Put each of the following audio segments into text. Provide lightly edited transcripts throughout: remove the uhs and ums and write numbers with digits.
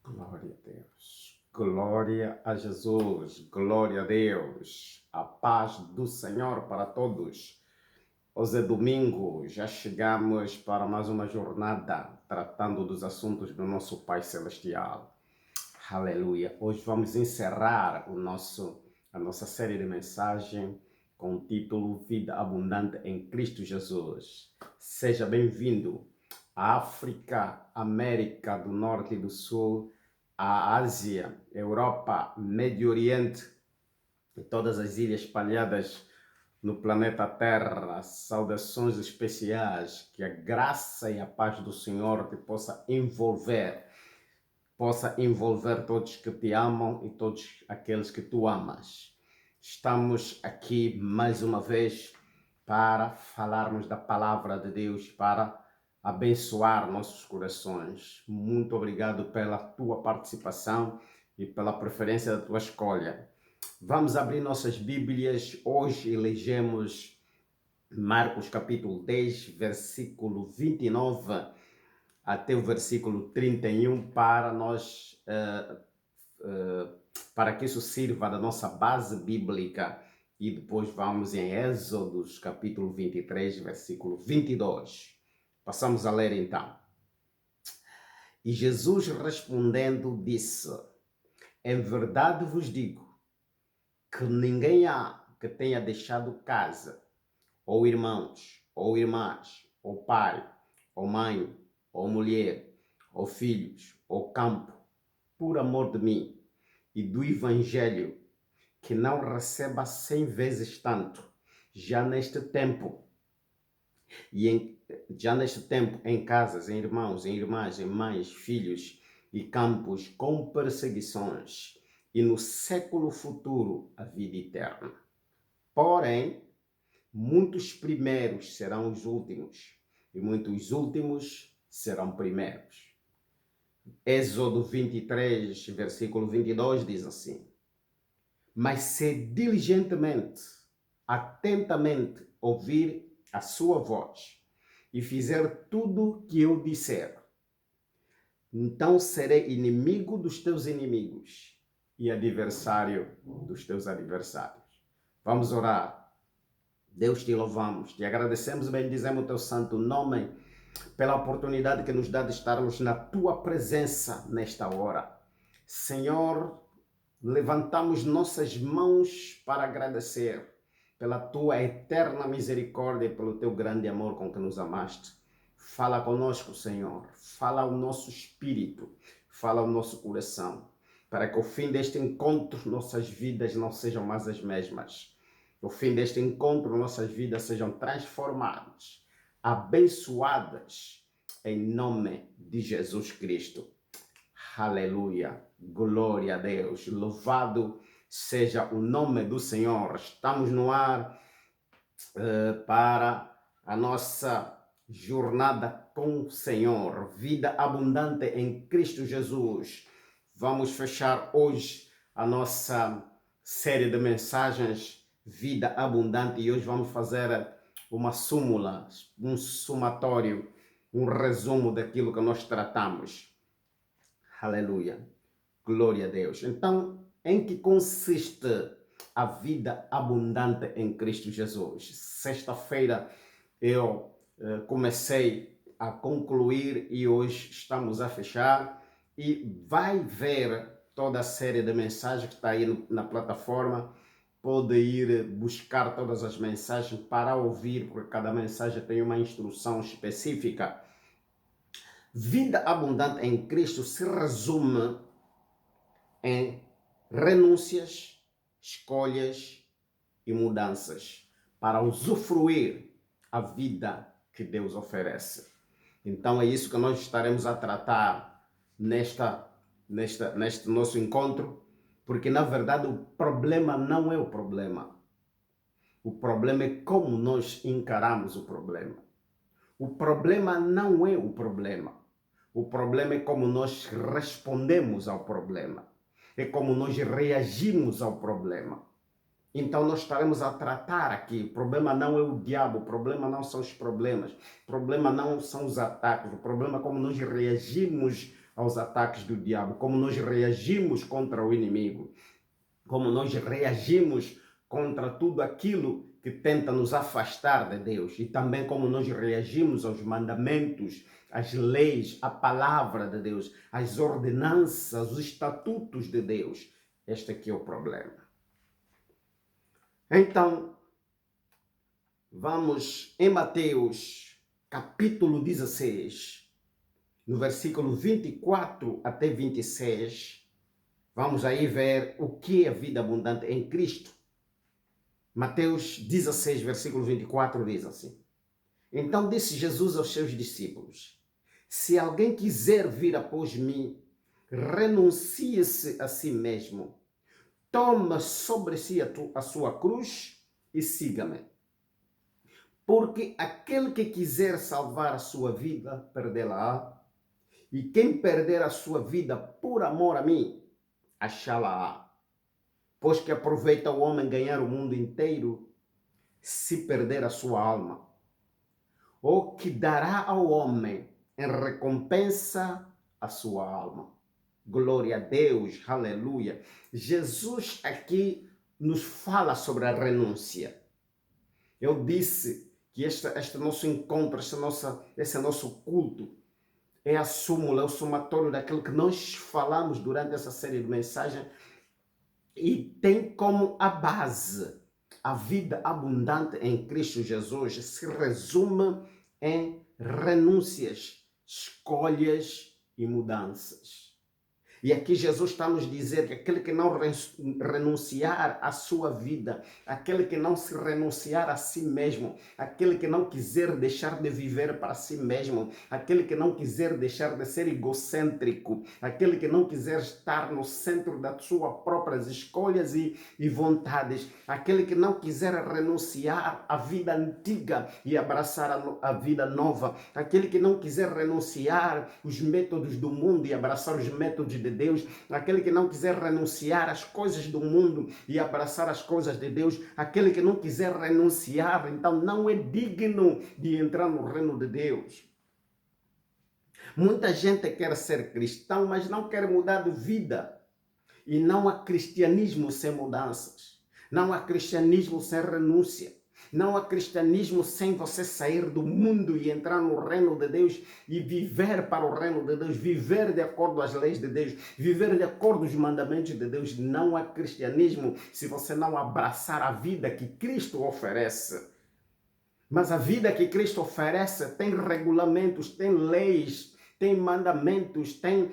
Glória a Deus. Glória a Jesus. Glória a Deus. A paz do Senhor para todos. Hoje é domingo, já chegamos para mais uma jornada tratando dos assuntos do nosso Pai Celestial. Aleluia. Hoje vamos encerrar a nossa série de mensagem com o título Vida Abundante em Cristo Jesus. Seja bem-vindo à África, América do Norte e do Sul, à Ásia, Europa, Médio Oriente e todas as ilhas espalhadas no planeta Terra. Saudações especiais, que a graça e a paz do Senhor te possa envolver todos que te amam e todos aqueles que tu amas. Estamos aqui mais uma vez para falarmos da palavra de Deus, para abençoar nossos corações. Muito obrigado pela tua participação e pela preferência da tua escolha. Vamos abrir nossas Bíblias. Hoje elegemos Marcos capítulo 10, versículo 29 até o versículo 31 para para que isso sirva da nossa base bíblica, e depois vamos em Êxodos capítulo 23, versículo 22. Passamos a ler então. E Jesus respondendo disse: em verdade vos digo que ninguém há que tenha deixado casa, ou irmãos, ou irmãs, ou pai, ou mãe, ou mulher, ou filhos, ou campo, por amor de mim e do Evangelho, que não receba 100 vezes tanto, já neste tempo, em casas, em irmãos, em irmãs, em mães, filhos e campos, com perseguições, e no século futuro a vida eterna. Porém, muitos primeiros serão os últimos, e muitos últimos serão primeiros. Êxodo 23, versículo 22 diz assim: mas se diligentemente, atentamente ouvir a sua voz e fizer tudo que eu disser, então serei inimigo dos teus inimigos e adversário dos teus adversários. Vamos orar. Deus, te louvamos, te agradecemos e bendizemos o teu santo nome pela oportunidade que nos dá de estarmos na tua presença nesta hora. Senhor, levantamos nossas mãos para agradecer pela tua eterna misericórdia e pelo teu grande amor com que nos amaste. Fala conosco, Senhor. Fala ao nosso espírito. Fala ao nosso coração. Para que ao fim deste encontro nossas vidas não sejam mais as mesmas. No fim deste encontro, nossas vidas sejam transformadas, abençoadas, em nome de Jesus Cristo. Aleluia, glória a Deus, louvado seja o nome do Senhor. Estamos no ar para a nossa jornada com o Senhor, vida abundante em Cristo Jesus. Vamos fechar hoje a nossa série de mensagens Vida Abundante, e hoje vamos fazer uma súmula, um somatório, um resumo daquilo que nós tratamos. Aleluia, glória a Deus. Então, em que consiste a vida abundante em Cristo Jesus? Sexta-feira eu comecei a concluir e hoje estamos a fechar, e vai ver toda a série de mensagens que está aí na plataforma. Pode ir buscar todas as mensagens para ouvir, porque cada mensagem tem uma instrução específica. Vida abundante em Cristo se resume em renúncias, escolhas e mudanças para usufruir a vida que Deus oferece. Então é isso que nós estaremos a tratar neste nosso encontro, porque na verdade o problema não é o problema. O problema é como nós encaramos o problema. O problema não é o problema. O problema é como nós respondemos ao problema. É como nós reagimos ao problema. Então nós estaremos a tratar aqui. O problema não é o diabo, o problema não são os problemas, o problema não são os ataques, o problema é como nós reagimos aos ataques do diabo, como nós reagimos contra o inimigo, como nós reagimos contra tudo aquilo que tenta nos afastar de Deus, e também como nós reagimos aos mandamentos, às leis, à palavra de Deus, às ordenanças, os estatutos de Deus. Este aqui é o problema. Então, vamos em Mateus, capítulo 16, no versículo 24 até 26, vamos aí ver o que é a vida abundante em Cristo. Mateus 16, versículo 24 diz assim: Então disse Jesus aos seus discípulos: Se alguém quiser vir após mim, renuncie-se a si mesmo, toma sobre si a sua cruz e siga-me. Porque aquele que quiser salvar a sua vida, perdê-la-á, e quem perder a sua vida por amor a mim, achá-la-á. Pois que aproveita o homem ganhar o mundo inteiro, se perder a sua alma. Ou que dará ao homem em recompensa a sua alma. Glória a Deus, aleluia. Jesus aqui nos fala sobre a renúncia. Eu disse que este nosso encontro, esse nosso culto, é a súmula, é o somatório daquilo que nós falamos durante essa série de mensagens, e tem como a base a vida abundante em Cristo Jesus. Se resume em renúncias, escolhas e mudanças. E aqui Jesus está nos dizer que aquele que não renunciar à sua vida, aquele que não se renunciar a si mesmo, aquele que não quiser deixar de viver para si mesmo, aquele que não quiser deixar de ser egocêntrico, aquele que não quiser estar no centro das suas próprias escolhas e vontades, aquele que não quiser renunciar à vida antiga e abraçar a vida nova, aquele que não quiser renunciar os métodos do mundo e abraçar os métodos de Deus, aquele que não quiser renunciar às coisas do mundo e abraçar as coisas de Deus, aquele que não quiser renunciar, então não é digno de entrar no reino de Deus. Muita gente quer ser cristão, mas não quer mudar de vida. E não há cristianismo sem mudanças. Não há cristianismo sem renúncia. Não há cristianismo sem você sair do mundo e entrar no reino de Deus e viver para o reino de Deus, viver de acordo às leis de Deus, viver de acordo aos mandamentos de Deus. Não há cristianismo se você não abraçar a vida que Cristo oferece. Mas a vida que Cristo oferece tem regulamentos, tem leis, tem mandamentos, tem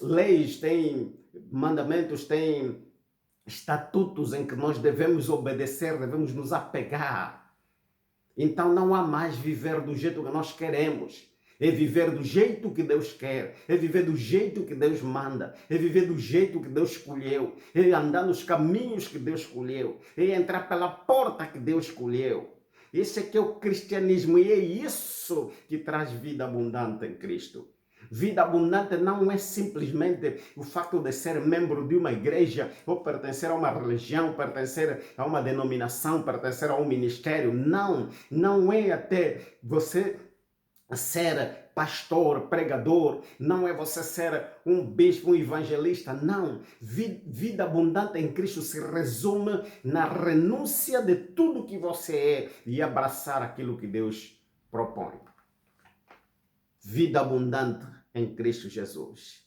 leis, tem mandamentos, tem estatutos em que nós devemos obedecer, devemos nos apegar. Então não há mais viver do jeito que nós queremos. É viver do jeito que Deus quer, é viver do jeito que Deus manda, é viver do jeito que Deus escolheu, é andar nos caminhos que Deus escolheu, é entrar pela porta que Deus escolheu. Esse é que é o cristianismo, e é isso que traz vida abundante em Cristo. Vida abundante não é simplesmente o fato de ser membro de uma igreja, ou pertencer a uma religião, pertencer a uma denominação, pertencer a um ministério. Não, não é até você ser pastor, pregador, não é você ser um bispo, um evangelista, não. Vida abundante em Cristo se resume na renúncia de tudo que você é e abraçar aquilo que Deus propõe. Vida abundante em Cristo Jesus.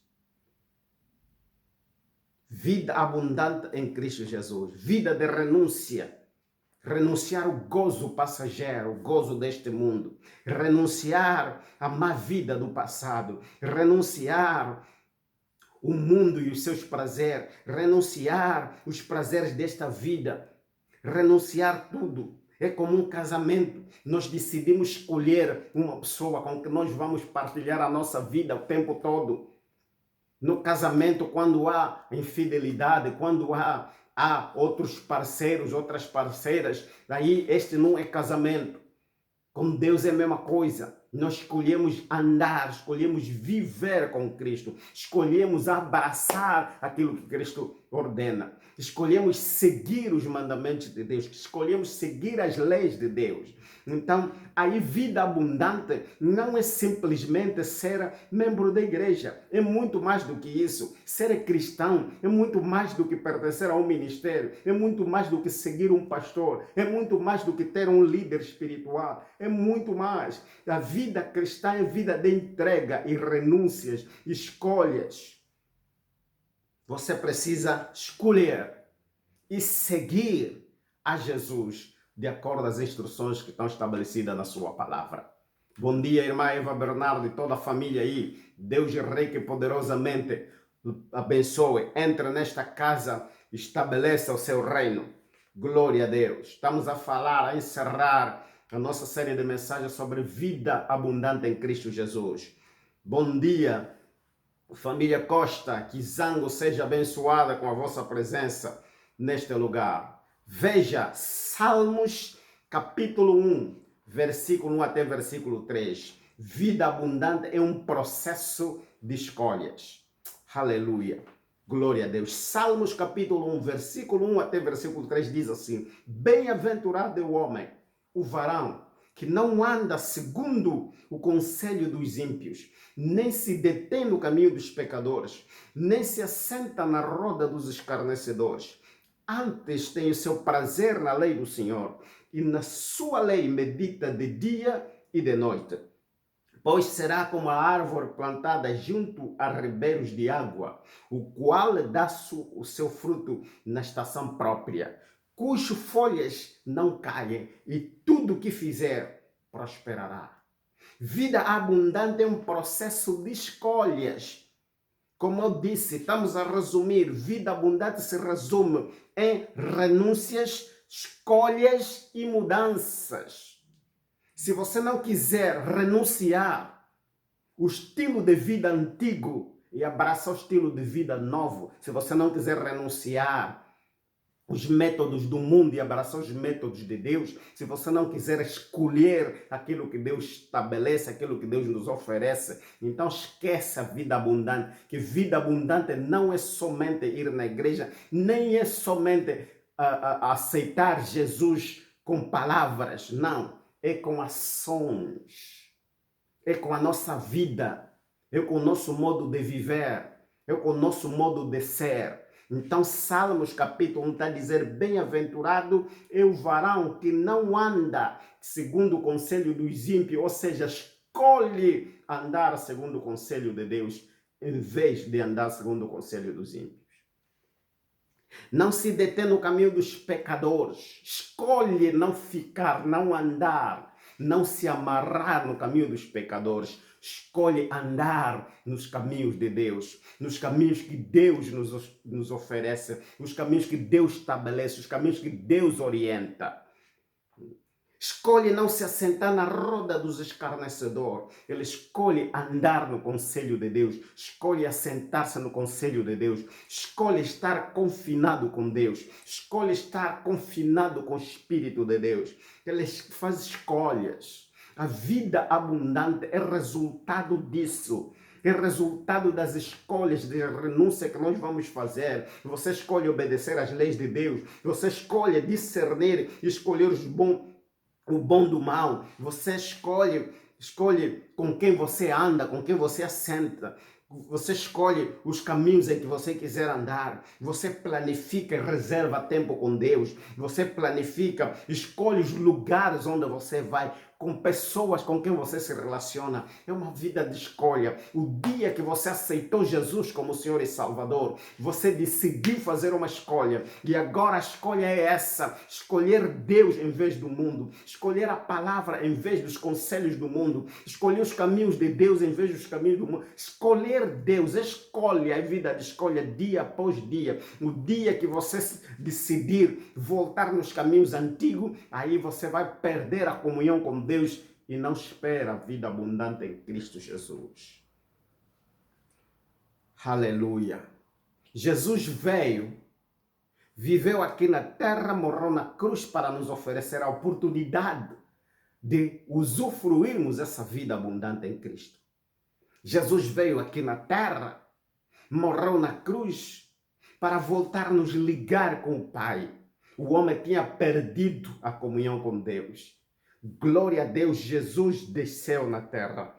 Vida abundante em Cristo Jesus. Vida de renúncia. Renunciar o gozo passageiro, o gozo deste mundo. Renunciar à má vida do passado. Renunciar o mundo e os seus prazeres. Renunciar os prazeres desta vida. Renunciar tudo. É como um casamento. Nós decidimos escolher uma pessoa com que nós vamos partilhar a nossa vida o tempo todo. No casamento, quando há infidelidade, quando há outros parceiros, outras parceiras, aí este não é casamento. Com Deus é a mesma coisa. Nós escolhemos andar, escolhemos viver com Cristo, escolhemos abraçar aquilo que Cristo ordena. Escolhemos seguir os mandamentos de Deus. Escolhemos seguir as leis de Deus. Então, aí vida abundante não é simplesmente ser membro da igreja. É muito mais do que isso. Ser cristão é muito mais do que pertencer a um ministério. É muito mais do que seguir um pastor. É muito mais do que ter um líder espiritual. É muito mais. A vida cristã é vida de entrega e renúncias, escolhas. Você precisa escolher e seguir a Jesus de acordo às instruções que estão estabelecidas na sua palavra. Bom dia, irmã Eva Bernardo e toda a família aí. Deus Rei que poderosamente abençoe. Entre nesta casa, estabeleça o seu reino. Glória a Deus. Estamos a falar, a encerrar a nossa série de mensagens sobre vida abundante em Cristo Jesus. Bom dia, família Costa. Que Zango seja abençoada com a vossa presença neste lugar. Veja, Salmos capítulo 1, versículo 1 até versículo 3. Vida abundante é um processo de escolhas. Aleluia. Glória a Deus. Salmos capítulo 1, versículo 1 até versículo 3 diz assim: Bem-aventurado é o homem, o varão, que não anda segundo o conselho dos ímpios, nem se detém no caminho dos pecadores, nem se assenta na roda dos escarnecedores. Antes tem o seu prazer na lei do Senhor, e na sua lei medita de dia e de noite. Pois será como a árvore plantada junto a ribeiros de água, o qual dá o seu fruto na estação própria, cujas folhas não caem, e tudo o que fizer prosperará. Vida abundante é um processo de escolhas. Como eu disse, estamos a resumir. Vida abundante se resume em renúncias, escolhas e mudanças. Se você não quiser renunciar o estilo de vida antigo e abraçar o estilo de vida novo, se você não quiser renunciar os métodos do mundo e abraçar os métodos de Deus, se você não quiser escolher aquilo que Deus estabelece, aquilo que Deus nos oferece, então esqueça a vida abundante, que vida abundante não é somente ir na igreja, nem é somente aceitar Jesus com palavras, não, é com ações, é com a nossa vida, é com o nosso modo de viver, é com o nosso modo de ser. Então, Salmos capítulo 1 está a dizer: bem-aventurado é o varão que não anda segundo o conselho dos ímpios, ou seja, escolhe andar segundo o conselho de Deus, em vez de andar segundo o conselho dos ímpios. Não se detém no caminho dos pecadores, escolhe não ficar, não andar, não se amarrar no caminho dos pecadores. Escolhe andar nos caminhos de Deus, nos caminhos que Deus nos oferece, os caminhos que Deus estabelece, os caminhos que Deus orienta. Escolhe não se assentar na roda dos escarnecedores. Ele escolhe andar no conselho de Deus. Escolhe assentar-se no conselho de Deus. Escolhe estar confinado com Deus. Escolhe estar confinado com o Espírito de Deus. Ele faz escolhas. A vida abundante é resultado disso. É resultado das escolhas de renúncia que nós vamos fazer. Você escolhe obedecer às leis de Deus. Você escolhe discernir e escolher o bom do mal. Você escolhe com quem você anda, com quem você assenta. Você escolhe os caminhos em que você quiser andar. Você planifica e reserva tempo com Deus. Você planifica, escolhe os lugares onde você vai, com pessoas com quem você se relaciona. É uma vida de escolha. O dia que você aceitou Jesus como Senhor e Salvador, você decidiu fazer uma escolha. E agora a escolha é essa: escolher Deus em vez do mundo. Escolher a palavra em vez dos conselhos do mundo. Escolher os caminhos de Deus em vez dos caminhos do mundo. Escolher Deus. Escolhe a vida de escolha dia após dia. O dia que você decidir voltar nos caminhos antigos, aí você vai perder a comunhão com Deus e não espera a vida abundante em Cristo Jesus. Aleluia. Jesus veio, viveu aqui na terra, morreu na cruz para nos oferecer a oportunidade de usufruirmos essa vida abundante em Cristo. Jesus veio aqui na terra, morreu na cruz para voltar a nos ligar com o Pai. O homem tinha perdido a comunhão com Deus. Glória a Deus, Jesus desceu na terra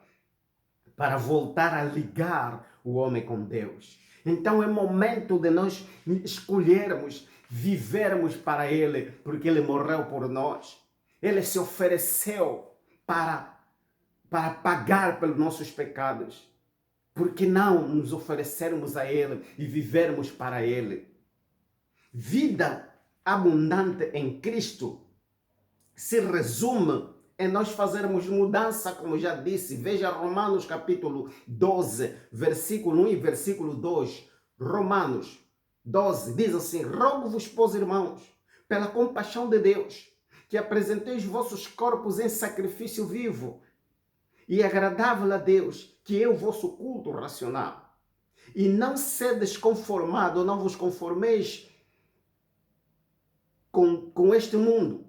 para voltar a ligar o homem com Deus. Então é momento de nós escolhermos, vivermos para Ele, porque Ele morreu por nós. Ele se ofereceu para pagar pelos nossos pecados. Por que não nos oferecermos a Ele e vivermos para Ele? Vida abundante em Cristo se resume em nós fazermos mudança, como já disse. Veja Romanos capítulo 12, versículo 1 e versículo 2. Romanos 12 diz assim: rogo-vos, pois, irmãos, pela compaixão de Deus, que apresenteis vossos corpos em sacrifício vivo e agradável a Deus, que é o vosso culto racional. E não sedes conformados, não vos conformeis com este mundo.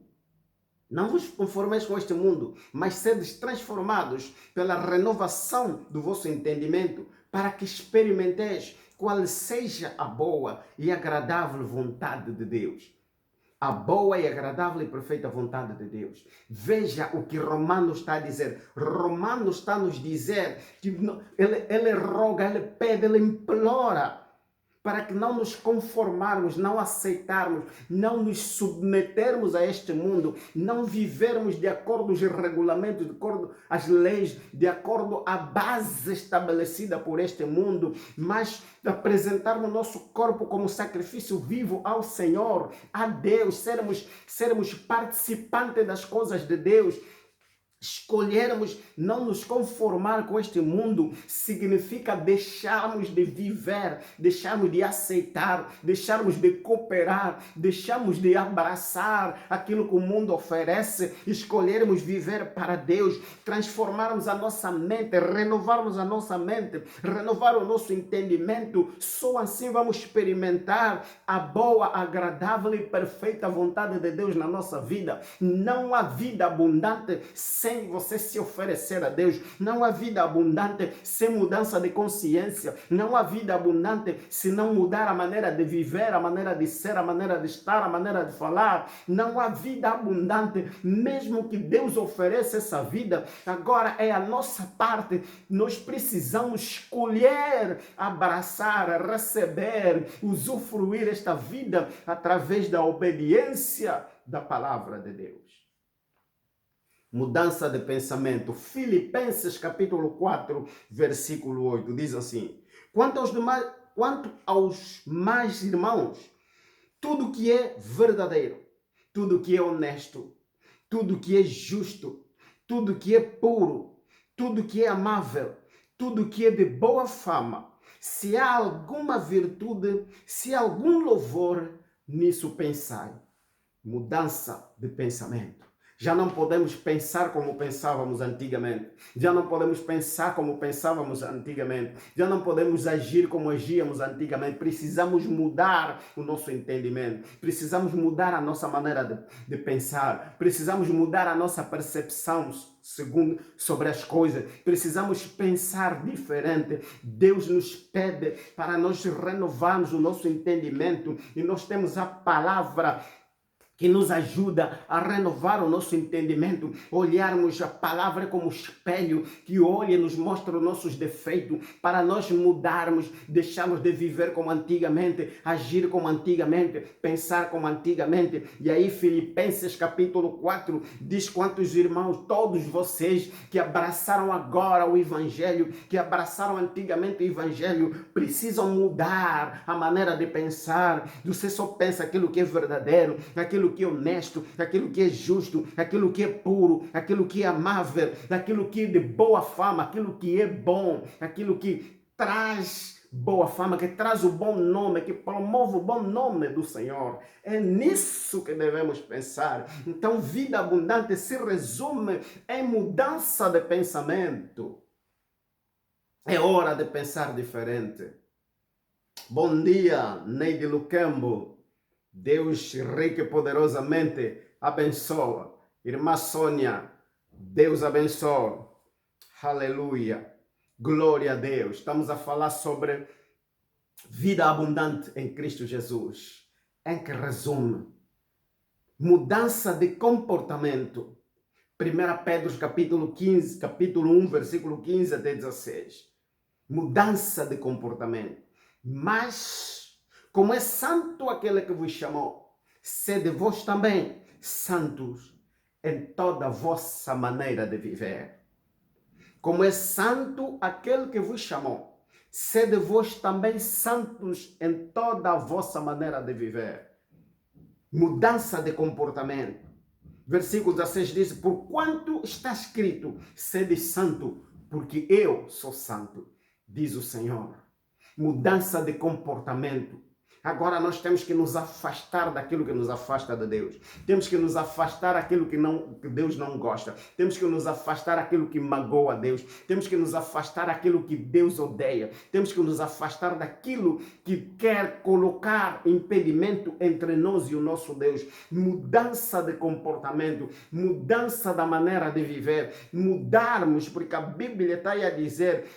Não vos conformeis com este mundo, mas sedes transformados pela renovação do vosso entendimento, para que experimenteis qual seja a boa e agradável vontade de Deus. A boa e agradável e perfeita vontade de Deus. Veja o que Romanos está a dizer. Romanos está a nos dizer que ele roga, ele pede, ele implora para que não nos conformarmos, não aceitarmos, não nos submetermos a este mundo, não vivermos de acordo com os regulamentos, de acordo com as leis, de acordo com a base estabelecida por este mundo, mas apresentarmos o nosso corpo como sacrifício vivo ao Senhor, a Deus, sermos participantes das coisas de Deus. Escolhermos não nos conformar com este mundo significa deixarmos de viver, deixarmos de aceitar, deixarmos de cooperar, deixarmos de abraçar aquilo que o mundo oferece, escolhermos viver para Deus, transformarmos a nossa mente, renovarmos a nossa mente, renovar o nosso entendimento. Só assim vamos experimentar a boa, agradável e perfeita vontade de Deus na nossa vida. Não há vida abundante sem você se oferecer a Deus. Não há vida abundante sem mudança de consciência. Não há vida abundante se não mudar a maneira de viver, a maneira de ser, a maneira de estar, a maneira de falar. Não há vida abundante, mesmo que Deus ofereça essa vida. Agora é a nossa parte. Nós precisamos escolher, abraçar, receber, usufruir esta vida através da obediência da palavra de Deus. Mudança de pensamento. Filipenses capítulo 4, versículo 8, diz assim: quanto aos mais irmãos, tudo que é verdadeiro, tudo que é honesto, tudo que é justo, tudo que é puro, tudo que é amável, tudo que é de boa fama, se há alguma virtude, se há algum louvor, nisso pensai. Mudança de pensamento. Já não podemos pensar como pensávamos antigamente. Já não podemos pensar como pensávamos antigamente. Já não podemos agir como agíamos antigamente. Precisamos mudar o nosso entendimento. Precisamos mudar a nossa maneira de pensar. Precisamos mudar a nossa percepção sobre as coisas. Precisamos pensar diferente. Deus nos pede para nós renovarmos o nosso entendimento. E nós temos a palavra que nos ajuda a renovar o nosso entendimento, olharmos a palavra como espelho, que olha e nos mostra os nossos defeitos, para nós mudarmos, deixarmos de viver como antigamente, agir como antigamente, pensar como antigamente. E aí Filipenses capítulo 4 diz: quantos irmãos, todos vocês que abraçaram agora o Evangelho, que abraçaram antigamente o Evangelho, precisam mudar a maneira de pensar. Você só pensa aquilo que é verdadeiro, aquilo que é honesto, aquilo que é justo, aquilo que é puro, aquilo que é amável, aquilo que é de boa fama, aquilo que é bom, aquilo que traz boa fama, que traz o bom nome, que promove o bom nome do Senhor. É nisso que devemos pensar. Então, vida abundante se resume em mudança de pensamento. É hora de pensar diferente. Bom dia, Neide Luquembo. Deus rico e poderosamente abençoa. Irmã Sônia, Deus abençoa. Aleluia. Glória a Deus. Estamos a falar sobre Vida abundante em Cristo Jesus, em que resume mudança de comportamento. 1 Pedro capítulo 15, capítulo 1, versículo 15 até 16. Mudança de comportamento. Mas, como é santo aquele que vos chamou, sede vós também santos em toda a vossa maneira de viver. Como é santo aquele que vos chamou, sede vós também santos em toda a vossa maneira de viver. Mudança de comportamento. Versículo 16 diz: porquanto está escrito, sede santo, porque eu sou santo, diz o Senhor. Mudança de comportamento. Agora nós temos que nos afastar daquilo que nos afasta de Deus. Temos que nos afastar daquilo que Deus não gosta. Temos que nos afastar daquilo que magoa a Deus. Temos que nos afastar daquilo que Deus odeia. Temos que nos afastar daquilo que quer colocar impedimento entre nós e o nosso Deus. Mudança de comportamento, mudança da maneira de viver, mudarmos, porque a Bíblia está aí a dizer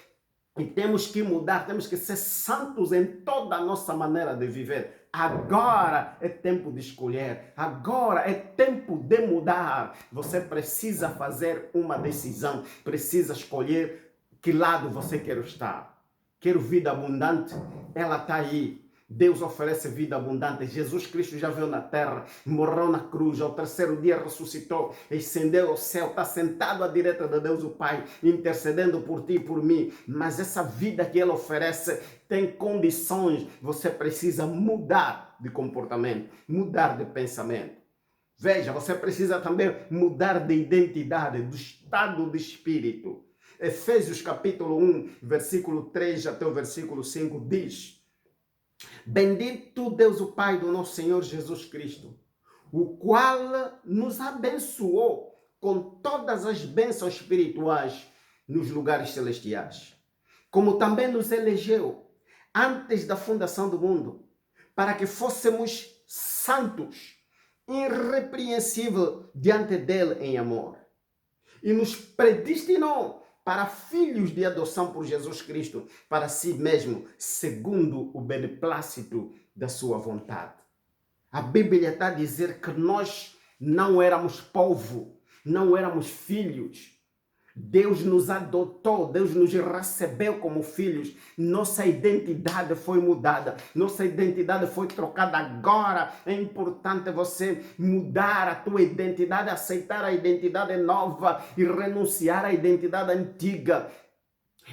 e temos que mudar, temos que ser santos em toda a nossa maneira de viver. Agora é tempo de escolher, agora é tempo de mudar. Você precisa fazer uma decisão, precisa escolher que lado você quer estar. Quero vida abundante? Ela está aí. Deus oferece vida abundante. Jesus Cristo já veio na terra, morreu na cruz, ao terceiro dia ressuscitou, ascendeu ao céu, está sentado à direita de Deus o Pai, intercedendo por ti e por mim. Mas essa vida que Ele oferece tem condições. Você precisa mudar de comportamento, mudar de pensamento. Veja, você precisa também mudar de identidade, do estado de espírito. Efésios capítulo 1, versículo 3 até o versículo 5 diz: bendito Deus o Pai do nosso Senhor Jesus Cristo, o qual nos abençoou com todas as bênçãos espirituais nos lugares celestiais, como também nos elegeu antes da fundação do mundo, para que fôssemos santos, irrepreensíveis diante dele em amor, e nos predestinou para filhos de adoção por Jesus Cristo, para si mesmo, segundo o beneplácito da sua vontade. A Bíblia está a dizer que nós não éramos povo, não éramos filhos. Deus nos adotou, Deus nos recebeu como filhos. Nossa identidade foi mudada, nossa identidade foi trocada. Agora é importante você mudar a tua identidade, aceitar a identidade nova e renunciar à identidade antiga.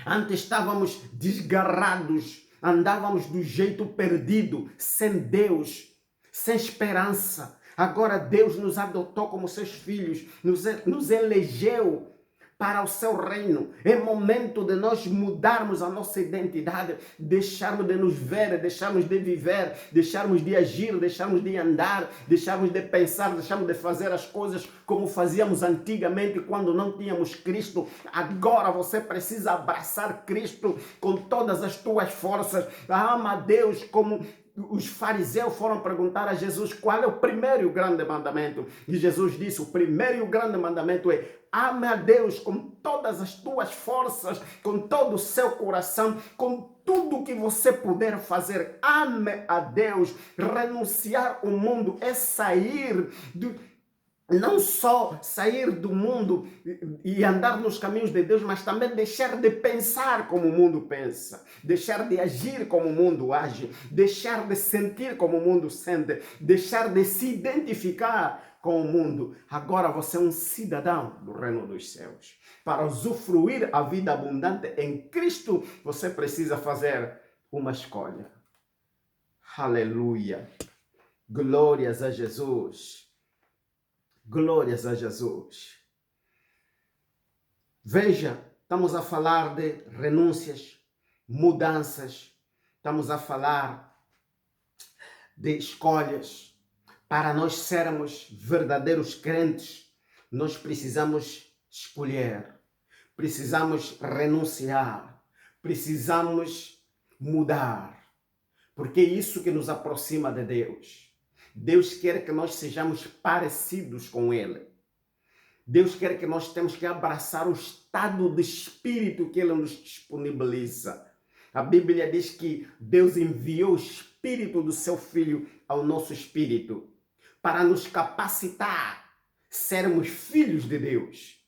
Antes estávamos desgarrados, andávamos do jeito perdido, sem Deus, sem esperança. Agora Deus nos adotou como seus filhos, nos elegeu para o seu reino. É momento de nós mudarmos a nossa identidade, deixarmos de nos ver, deixarmos de viver, deixarmos de agir, deixarmos de andar, deixarmos de pensar, deixarmos de fazer as coisas como fazíamos antigamente quando não tínhamos Cristo. Agora você precisa abraçar Cristo com todas as tuas forças. Ama a Deus como os fariseus foram perguntar a Jesus qual é o primeiro e o grande mandamento. E Jesus disse: o primeiro e o grande mandamento é: ame a Deus com todas as tuas forças, com todo o seu coração, com tudo que você puder fazer. Ame a Deus. Renunciar ao mundo é sair não só sair do mundo e andar nos caminhos de Deus, mas também deixar de pensar como o mundo pensa, deixar de agir como o mundo age, deixar de sentir como o mundo sente, deixar de se identificar com o mundo. Agora você é um cidadão do reino dos céus. Para usufruir a vida abundante em Cristo, você precisa fazer uma escolha. Aleluia! Glórias a Jesus! Glórias a Jesus. Veja, estamos a falar de renúncias, mudanças, estamos a falar de escolhas. Para nós sermos verdadeiros crentes, nós precisamos escolher, precisamos renunciar, precisamos mudar, porque é isso que nos aproxima de Deus. Deus quer que nós sejamos parecidos com Ele. Deus quer que nós temos que abraçar o estado de espírito que Ele nos disponibiliza. A Bíblia diz que Deus enviou o Espírito do seu Filho ao nosso espírito para nos capacitar a sermos filhos de Deus.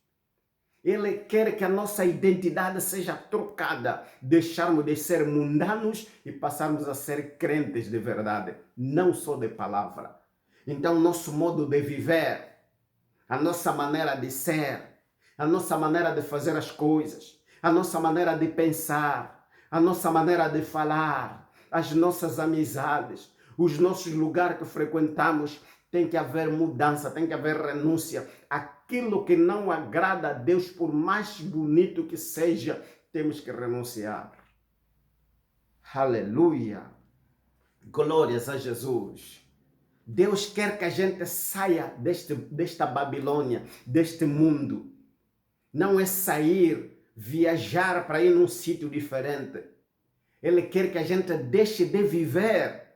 Ele quer que a nossa identidade seja trocada, deixarmos de ser mundanos e passarmos a ser crentes de verdade, não só de palavra. Então, nosso modo de viver, a nossa maneira de ser, a nossa maneira de fazer as coisas, a nossa maneira de pensar, a nossa maneira de falar, as nossas amizades, os nossos lugares que frequentamos, tem que haver mudança, tem que haver renúncia. Aquilo que não agrada a Deus, por mais bonito que seja, temos que renunciar. Aleluia! Glórias a Jesus! Deus quer que a gente saia desta Babilônia, deste mundo. Não é sair, viajar para ir num sítio diferente. Ele quer que a gente deixe de viver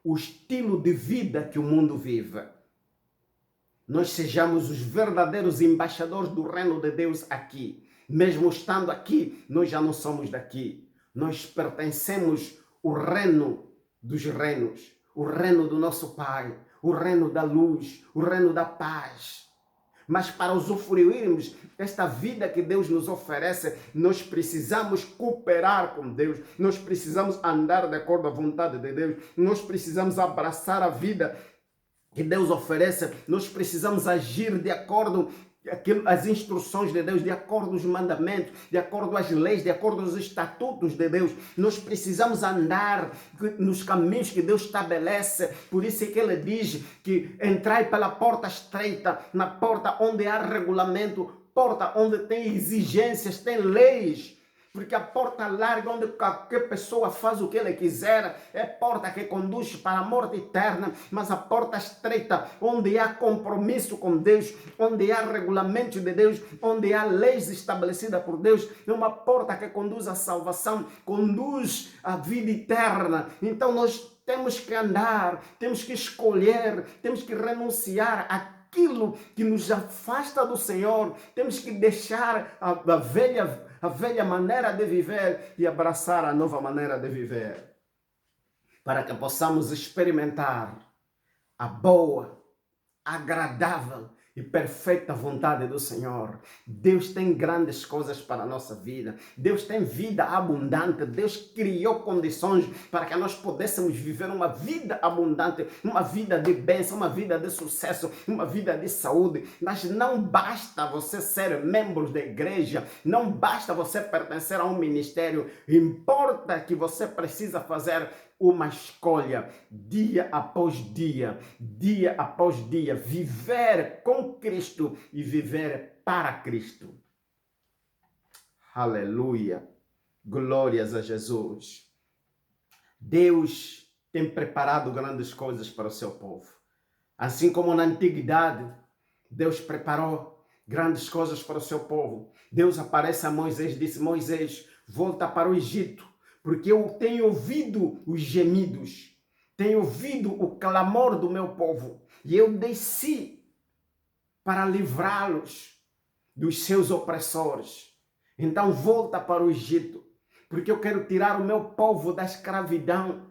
o estilo de vida que o mundo vive. Nós sejamos os verdadeiros embaixadores do reino de Deus aqui. Mesmo estando aqui, nós já não somos daqui. Nós pertencemos ao reino dos reinos, o reino do nosso Pai, o reino da luz, o reino da paz. Mas para usufruirmos esta vida que Deus nos oferece, nós precisamos cooperar com Deus, nós precisamos andar de acordo à vontade de Deus, nós precisamos abraçar a vida que Deus oferece, nós precisamos agir de acordo com as instruções de Deus, de acordo com os mandamentos, de acordo com as leis, de acordo com os estatutos de Deus. Nós precisamos andar nos caminhos que Deus estabelece. Por isso é que ele diz que entrai pela porta estreita, na porta onde há regulamento, porta onde tem exigências, tem leis. Porque a porta larga, onde qualquer pessoa faz o que ele quiser, é porta que conduz para a morte eterna. Mas a porta estreita, onde há compromisso com Deus, onde há regulamento de Deus, onde há leis estabelecidas por Deus, é uma porta que conduz à salvação, conduz à vida eterna. Então nós temos que andar, temos que escolher, temos que renunciar aquilo que nos afasta do Senhor. Temos que deixar a velha maneira de viver e abraçar a nova maneira de viver, para que possamos experimentar a boa, agradável e perfeita vontade do Senhor. Deus tem grandes coisas para a nossa vida. Deus tem vida abundante. Deus criou condições para que nós pudéssemos viver uma vida abundante, uma vida de bênção, uma vida de sucesso, uma vida de saúde. Mas não basta você ser membro da igreja, não basta você pertencer a um ministério. Importa que você precisa fazer uma escolha, dia após dia, viver com Cristo e viver para Cristo. Aleluia! Glórias a Jesus! Deus tem preparado grandes coisas para o seu povo. Assim como na antiguidade, Deus preparou grandes coisas para o seu povo. Deus aparece a Moisés e disse: Moisés, volta para o Egito, porque eu tenho ouvido os gemidos, tenho ouvido o clamor do meu povo, e eu desci para livrá-los dos seus opressores. Então volta para o Egito, porque eu quero tirar o meu povo da escravidão,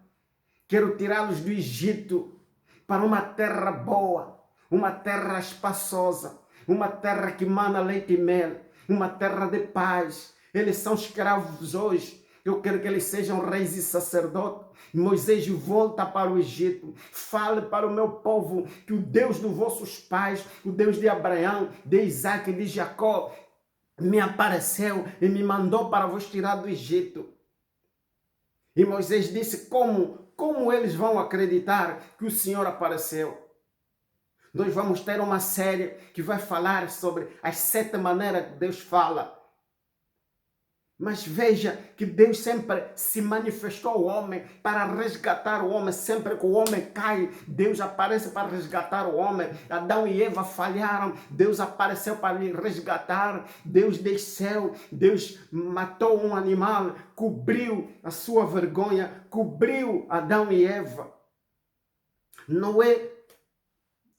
quero tirá-los do Egito para uma terra boa, uma terra espaçosa, uma terra que mana leite e mel, uma terra de paz. Eles são escravos hoje. Eu quero que eles sejam reis e sacerdotes. Moisés, volta para o Egito. Fale para o meu povo que o Deus dos vossos pais, o Deus de Abraão, de Isaac e de Jacó, me apareceu e me mandou para vos tirar do Egito. E Moisés disse: como eles vão acreditar que o Senhor apareceu? Nós vamos ter uma série que vai falar sobre as 7 maneiras que Deus fala. Mas veja que Deus sempre se manifestou ao homem para resgatar o homem. Sempre que o homem cai, Deus aparece para resgatar o homem. Adão e Eva falharam, Deus apareceu para lhe resgatar. Deus desceu, Deus matou um animal, cobriu a sua vergonha, cobriu Adão e Eva. Noé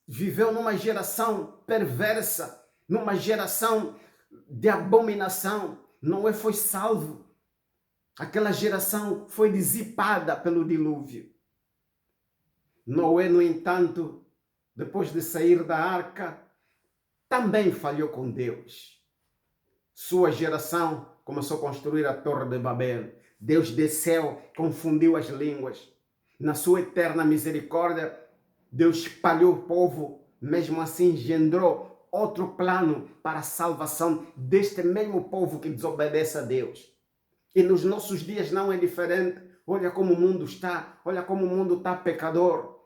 viveu numa geração perversa, numa geração de abominação. Noé foi salvo. Aquela geração foi dissipada pelo dilúvio. Noé, no entanto, depois de sair da arca, também falhou com Deus. Sua geração começou a construir a Torre de Babel. Deus desceu, confundiu as línguas. Na sua eterna misericórdia, Deus espalhou o povo, mesmo assim engendrou outro plano para a salvação deste mesmo povo que desobedece a Deus. E nos nossos dias não é diferente. Olha como o mundo está, olha como o mundo está pecador.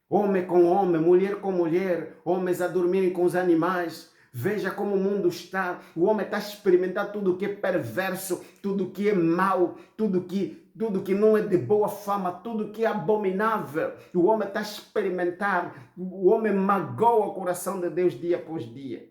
Homem com homem, mulher com mulher, homens a dormirem com os animais. Veja como o mundo está. O homem está a experimentar tudo que é perverso, tudo que é mau, tudo que não é de boa fama, tudo que é abominável. O homem está a experimentar. O homem magoa o coração de Deus dia após dia.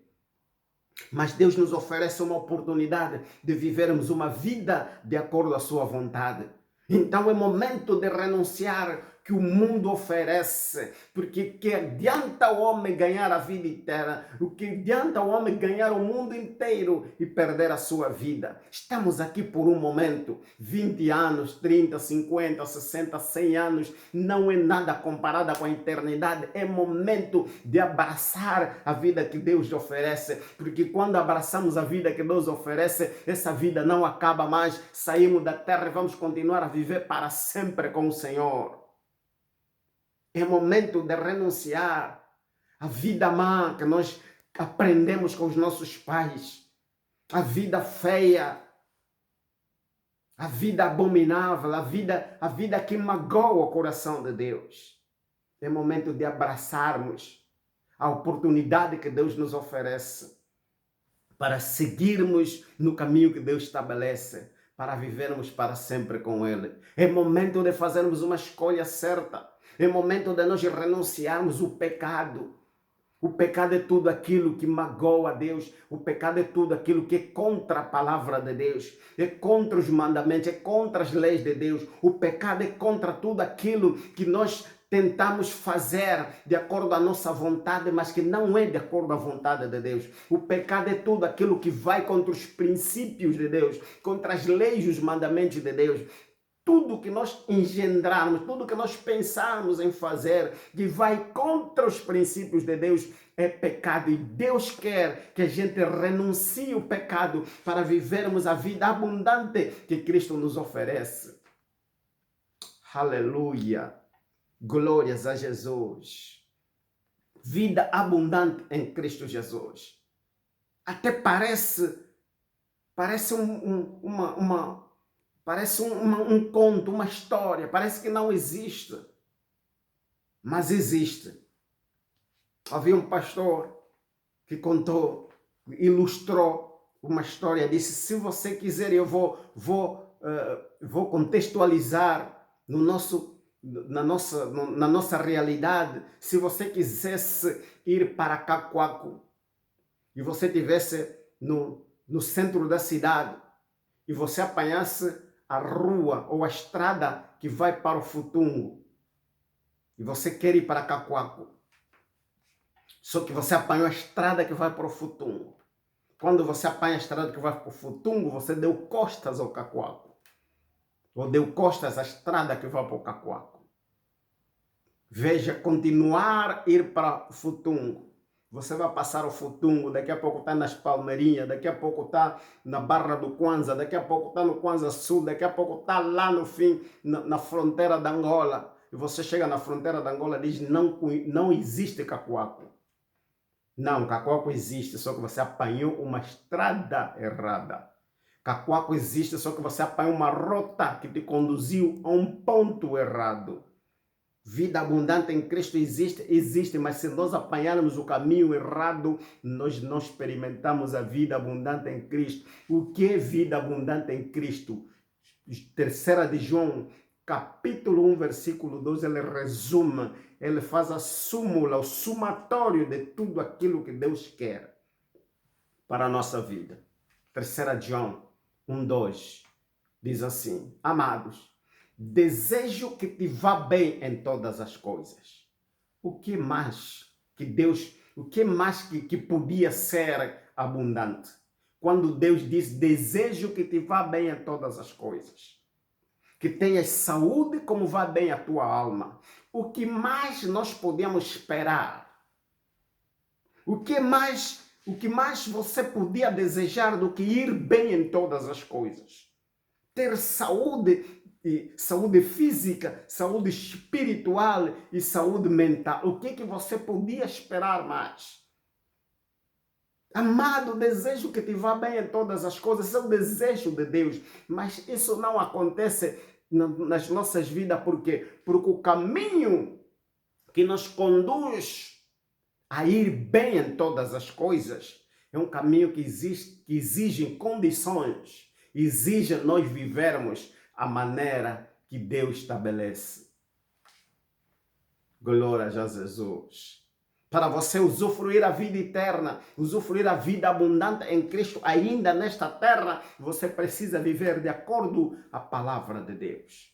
Mas Deus nos oferece uma oportunidade de vivermos uma vida de acordo com a sua vontade. Então é momento de renunciar que o mundo oferece, porque que adianta o homem ganhar a vida eterna, o que adianta o homem ganhar o mundo inteiro e perder a sua vida. Estamos aqui por um momento, 20 anos, 30, 50, 60, 100 anos, não é nada comparada com a eternidade, é momento de abraçar a vida que Deus oferece, porque quando abraçamos a vida que Deus oferece, essa vida não acaba mais, saímos da terra e vamos continuar a viver para sempre com o Senhor. É momento de renunciar à vida má que nós aprendemos com os nossos pais, a vida feia, a vida abominável, a vida que magoa o coração de Deus. É momento de abraçarmos a oportunidade que Deus nos oferece para seguirmos no caminho que Deus estabelece, para vivermos para sempre com Ele. É momento de fazermos uma escolha certa. É momento de nós renunciarmos o pecado. O pecado é tudo aquilo que magoa a Deus. O pecado é tudo aquilo que é contra a palavra de Deus. É contra os mandamentos, é contra as leis de Deus. O pecado é contra tudo aquilo que nós tentamos fazer de acordo com a nossa vontade, mas que não é de acordo com a vontade de Deus. O pecado é tudo aquilo que vai contra os princípios de Deus, contra as leis e os mandamentos de Deus. Tudo que nós engendrarmos, tudo que nós pensarmos em fazer, que vai contra os princípios de Deus, é pecado. E Deus quer que a gente renuncie o pecado para vivermos a vida abundante que Cristo nos oferece. Aleluia! Glórias a Jesus. Vida abundante em Cristo Jesus. Até parece um conto, uma história, parece que não existe, mas existe. Havia um pastor que contou, ilustrou uma história, disse: se você quiser, eu vou contextualizar na nossa realidade. Se você quisesse ir para Cacoaco e você estivesse no centro da cidade e você apanhasse a rua ou a estrada que vai para o Futungo e você quer ir para Cacoaco, só que você apanhou a estrada que vai para o Futungo. Quando você apanha a estrada que vai para o Futungo, você deu costas ao Cacoaco, ou deu costas à estrada que vai para o Cacoaco. Veja, continuar a ir para o Futungo. Você vai passar o Futungo, daqui a pouco está nas Palmeirinhas, daqui a pouco está na Barra do Kwanza, daqui a pouco está no Kwanza Sul, daqui a pouco está lá no fim, na fronteira da Angola. E você chega na fronteira da Angola e diz: não existe Cacoaco. Não, Cacoaco existe, só que você apanhou uma estrada errada. Cacoaco existe, só que você apanhou uma rota que te conduziu a um ponto errado. Vida abundante em Cristo existe, mas se nós apanharmos o caminho errado, nós não experimentamos a vida abundante em Cristo. O que é vida abundante em Cristo? 3 de João, capítulo 1, versículo 12, ele resume, ele faz a súmula, o sumatório de tudo aquilo que Deus quer para a nossa vida. 3 de João 1, 2, diz assim: amados, desejo que te vá bem em todas as coisas. O que mais que Deus, o que mais que podia ser abundante? Quando Deus diz: desejo que te vá bem em todas as coisas. que tenhas saúde como vá bem a tua alma. O que mais nós podemos esperar? O que mais você podia desejar do que ir bem em todas as coisas? Ter saúde, e saúde física, saúde espiritual e saúde mental. O que você podia esperar mais? Amado, desejo que te vá bem em todas as coisas, é o desejo de Deus, mas isso não acontece nas nossas vidas, por quê? Porque o caminho que nos conduz a ir bem em todas as coisas é um caminho que exige condições, exige nós vivermos a maneira que Deus estabelece. Glória a Jesus. Para você usufruir a vida eterna, usufruir a vida abundante em Cristo, ainda nesta terra, você precisa viver de acordo com a palavra de Deus.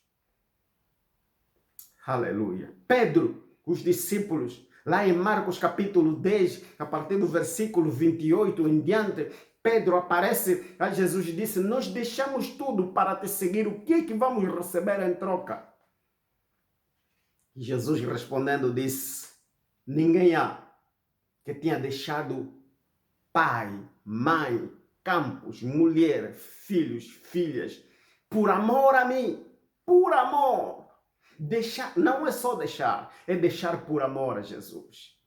Aleluia. Pedro, os discípulos, lá em Marcos capítulo 10, a partir do versículo 28 em diante, Pedro aparece a Jesus e disse: nós deixamos tudo para te seguir, o que é que vamos receber em troca? E Jesus respondendo disse: ninguém há que tenha deixado pai, mãe, campos, mulher, filhos, filhas, por amor a mim, por amor. Deixar, não é só deixar, é deixar por amor a Jesus.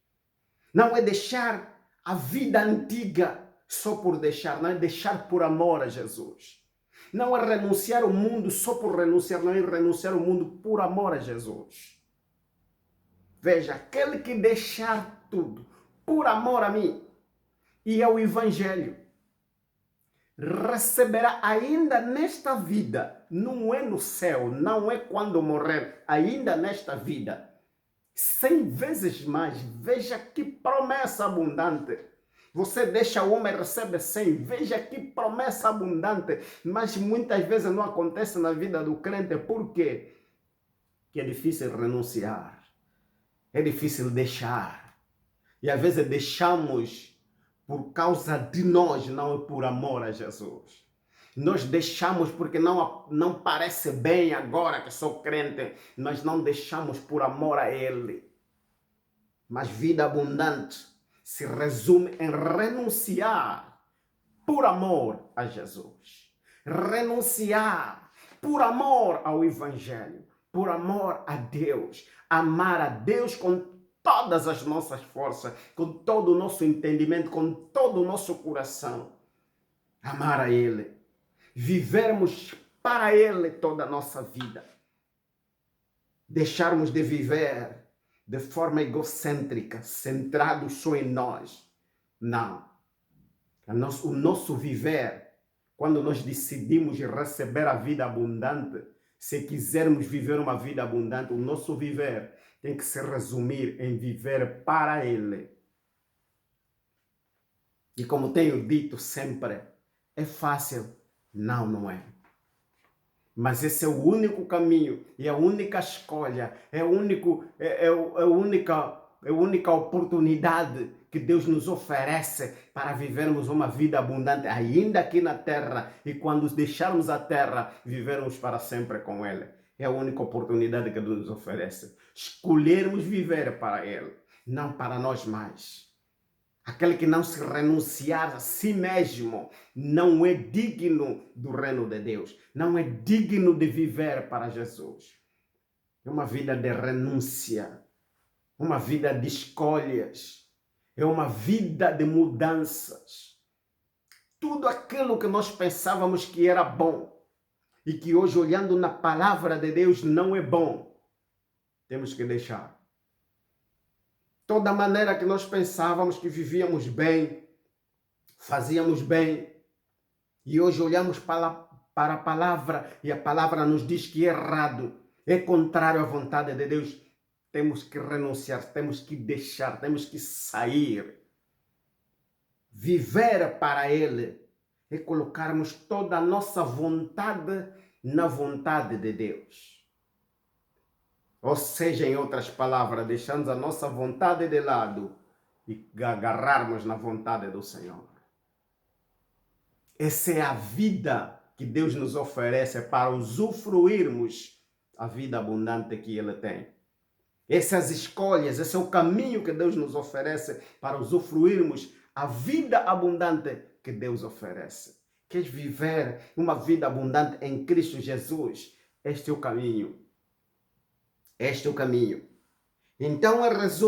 Não é deixar a vida antiga só por deixar, não é deixar por amor a Jesus. Não é renunciar ao mundo só por renunciar, não é renunciar ao mundo por amor a Jesus. Veja, aquele que deixar tudo por amor a mim e ao Evangelho, receberá ainda nesta vida, não é no céu, não é quando morrer, ainda nesta vida, 100 vezes mais. Veja que promessa abundante. Você deixa uma e recebe 100. Veja que promessa abundante. Mas muitas vezes não acontece na vida do crente. Por quê? Porque é difícil renunciar. É difícil deixar. E às vezes deixamos por causa de nós, não é por amor a Jesus. Nós deixamos porque não parece bem agora que sou crente. Nós não deixamos por amor a Ele. Mas vida abundante se resume em renunciar por amor a Jesus. Renunciar por amor ao Evangelho. Por amor a Deus. Amar a Deus com todas as nossas forças, com todo o nosso entendimento, com todo o nosso coração. Amar a Ele. Vivermos para Ele toda a nossa vida. Deixarmos de viver de forma egocêntrica, centrados só em nós. Não. O nosso viver, quando nós decidimos receber a vida abundante, se quisermos viver uma vida abundante, o nosso viver tem que se resumir em viver para Ele. E como tenho dito sempre, é fácil? Não, não é. Mas esse é o único caminho, e a única escolha, é a única oportunidade que Deus nos oferece para vivermos uma vida abundante, ainda aqui na terra, e quando deixarmos a terra, vivermos para sempre com Ele. É a única oportunidade que Deus nos oferece. Escolhermos viver para Ele, não para nós mais. Aquele que não se renunciar a si mesmo não é digno do reino de Deus. Não é digno de viver para Jesus. É uma vida de renúncia. Uma vida de escolhas. É uma vida de mudanças. Tudo aquilo que nós pensávamos que era bom e que hoje, olhando na palavra de Deus, não é bom, temos que deixar. Toda maneira que nós pensávamos que vivíamos bem, fazíamos bem, e hoje olhamos para a palavra e a palavra nos diz que é errado, é contrário à vontade de Deus, temos que renunciar, temos que deixar, temos que sair. Viver para Ele é colocarmos toda a nossa vontade na vontade de Deus. Ou seja, em outras palavras, deixamos a nossa vontade de lado e agarrarmos na vontade do Senhor. Essa é a vida que Deus nos oferece para usufruirmos a vida abundante que Ele tem. Essas escolhas, esse é o caminho que Deus nos oferece para usufruirmos a vida abundante que Deus oferece. Queres viver uma vida abundante em Cristo Jesus? Este é o caminho. Este é o caminho. Então, em resumo,